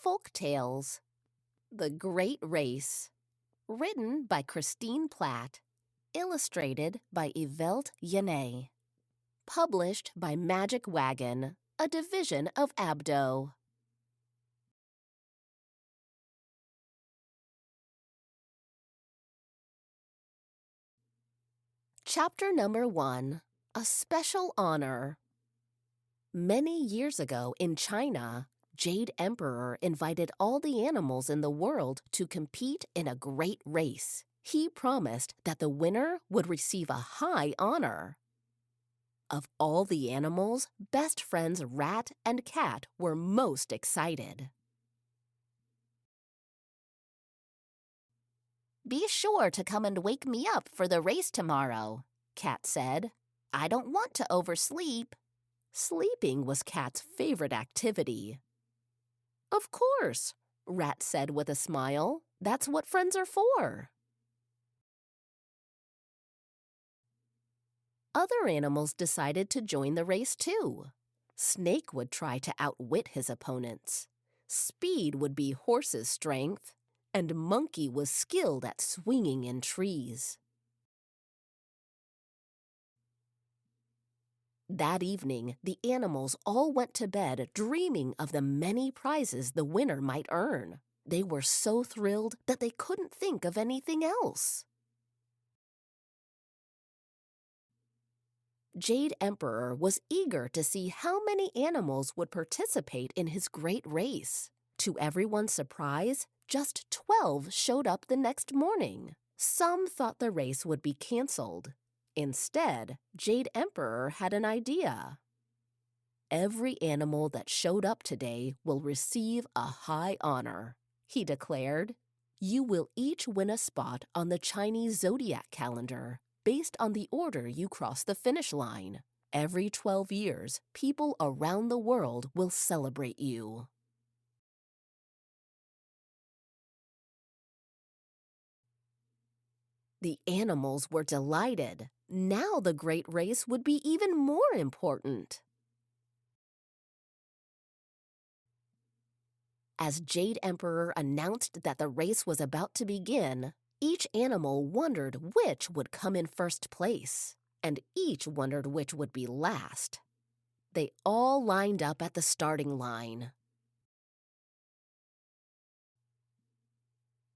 Folk Tales. The Great Race. Written by Christine Platt. Illustrated by Yvette Yannet. Published by Magic Wagon, a division of Abdo. Chapter number 1. A Special Honor. Many years ago in China, Jade Emperor invited all the animals in the world to compete in a great race. He promised that the winner would receive a high honor. Of all the animals, best friends Rat and Cat were most excited. "Be sure to come and wake me up for the race tomorrow," Cat said. "I don't want to oversleep." Sleeping was Cat's favorite activity. "Of course," Rat said with a smile. "That's what friends are for." Other animals decided to join the race too. Snake would try to outwit his opponents. Speed would be Horse's strength, and Monkey was skilled at swinging in trees. That evening, the animals all went to bed dreaming of the many prizes the winner might earn. They were so thrilled that they couldn't think of anything else. Jade Emperor was eager to see how many animals would participate in his great race. To everyone's surprise, just 12 showed up the next morning. Some thought the race would be canceled. Instead, Jade Emperor had an idea. "Every animal that showed up today will receive a high honor," he declared. "You will each win a spot on the Chinese zodiac calendar, based on the order you cross the finish line. Every 12 years, people around the world will celebrate you." The animals were delighted. Now the great race would be even more important. As Jade Emperor announced that the race was about to begin, each animal wondered which would come in first place, and each wondered which would be last. They all lined up at the starting line.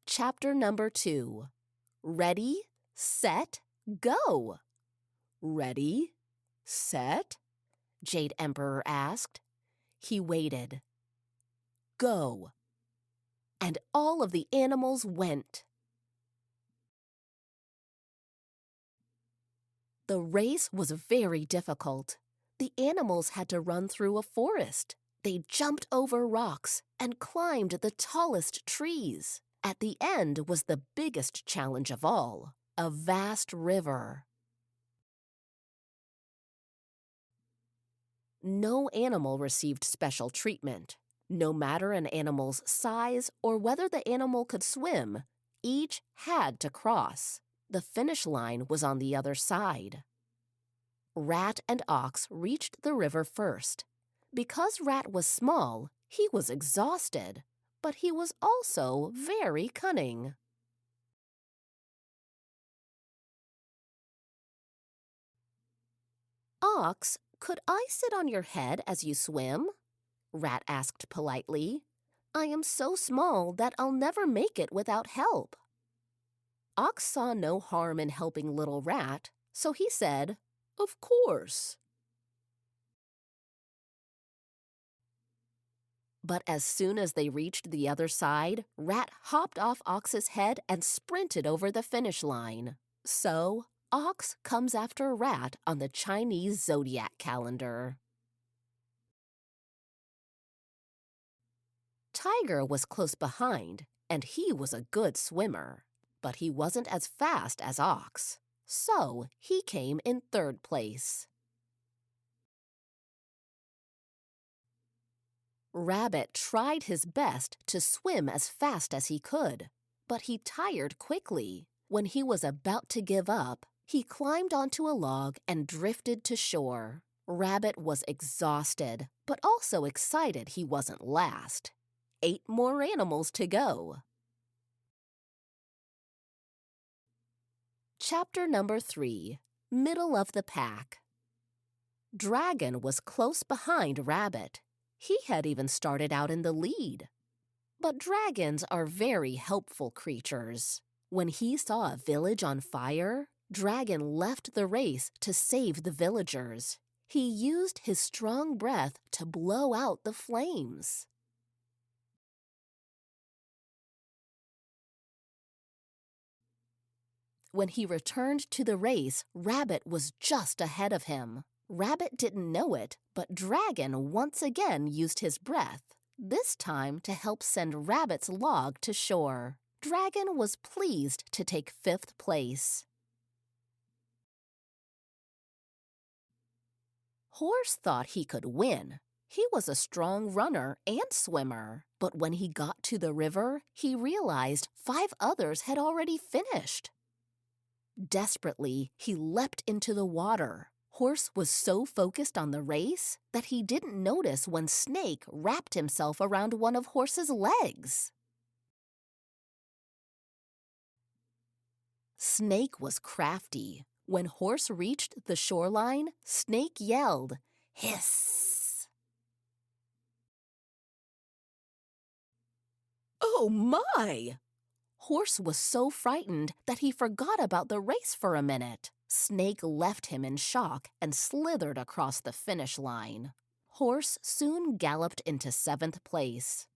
Chapter number 2. Ready, set, go. "Ready, set?" Jade Emperor asked. He waited. "Go." And all of the animals went. The race was very difficult. The animals had to run through a forest. They jumped over rocks and climbed the tallest trees. At the end was the biggest challenge of all, a vast river. No animal received special treatment. No matter an animal's size or whether the animal could swim, each had to cross. The finish line was on the other side. Rat and Ox reached the river first. Because Rat was small, he was exhausted, but he was also very cunning. "Ox, could I sit on your head as you swim?" Rat asked politely. "I am so small that I'll never make it without help." Ox saw no harm in helping little Rat, so he said, "Of course." But as soon as they reached the other side, Rat hopped off Ox's head and sprinted over the finish line. So, Ox comes after Rat on the Chinese zodiac calendar. Tiger was close behind, and he was a good swimmer. But he wasn't as fast as Ox, so he came in third place. Rabbit tried his best to swim as fast as he could, but he tired quickly. When he was about to give up, he climbed onto a log and drifted to shore. Rabbit was exhausted, but also excited he wasn't last. 8 more animals to go. Chapter number 3, Middle of the Pack. Dragon was close behind Rabbit. He had even started out in the lead. But dragons are very helpful creatures. When he saw a village on fire, Dragon left the race to save the villagers. He used his strong breath to blow out the flames. When he returned to the race, Rabbit was just ahead of him. Rabbit didn't know it, but Dragon once again used his breath, this time to help send Rabbit's log to shore. Dragon was pleased to take 5th place. Horse thought he could win. He was a strong runner and swimmer. But when he got to the river, he realized 5 others had already finished. Desperately, he leapt into the water. Horse was so focused on the race that he didn't notice when Snake wrapped himself around one of Horse's legs. Snake was crafty. When Horse reached the shoreline, Snake yelled, "Hiss!" "Oh my!" Horse was so frightened that he forgot about the race for a minute. Snake left him in shock and slithered across the finish line. Horse soon galloped into 7th place.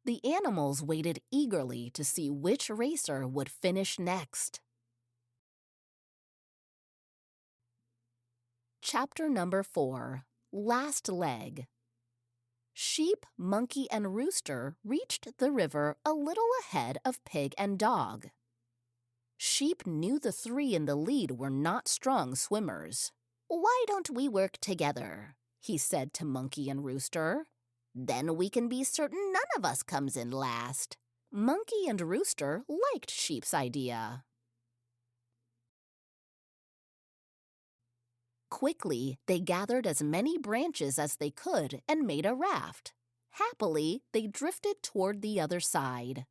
The animals waited eagerly to see which racer would finish next. Chapter number 4, Last Leg. Sheep, Monkey, and Rooster reached the river a little ahead of Pig and Dog. Sheep knew the 3 in the lead were not strong swimmers. "Why don't we work together?" he said to Monkey and Rooster. "Then we can be certain none of us comes in last." Monkey and Rooster liked Sheep's idea. Quickly, they gathered as many branches as they could and made a raft. Happily, they drifted toward the other side.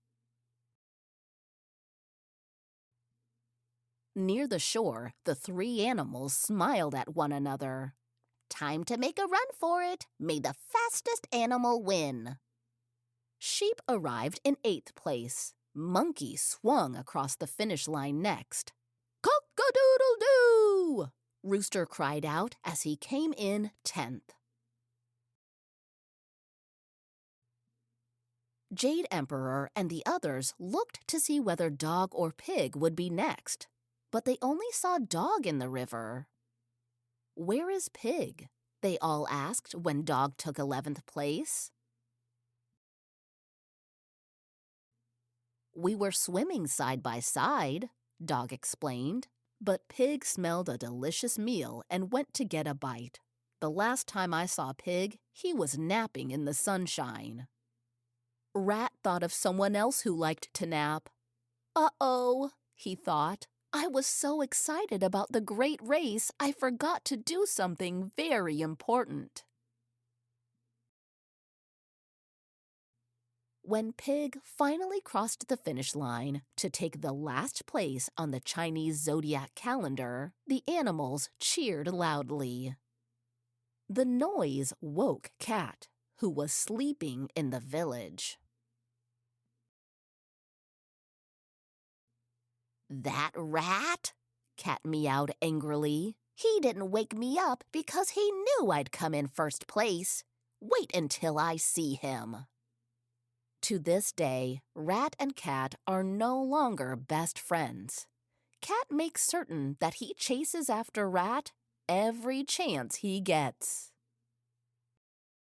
Near the shore, the 3 animals smiled at one another. "Time to make a run for it. May the fastest animal win." Sheep arrived in 8th place. Monkey swung across the finish line next. "Cock-a-doodle-doo!" Rooster cried out as he came in 10th. Jade Emperor and the others looked to see whether Dog or Pig would be next, but they only saw Dog in the river. "Where is Pig?" they all asked when Dog took 11th place. "We were swimming side by side," Dog explained. But Pig smelled a delicious meal and went to get a bite. "The last time I saw Pig, he was napping in the sunshine." Rat thought of someone else who liked to nap. "Uh-oh," he thought. "I was so excited about the great race, I forgot to do something very important." When Pig finally crossed the finish line to take the last place on the Chinese zodiac calendar, the animals cheered loudly. The noise woke Cat, who was sleeping in the village. "That rat?" Cat meowed angrily. "He didn't wake me up because he knew I'd come in 1st place. Wait until I see him." To this day, Rat and Cat are no longer best friends. Cat makes certain that he chases after Rat every chance he gets.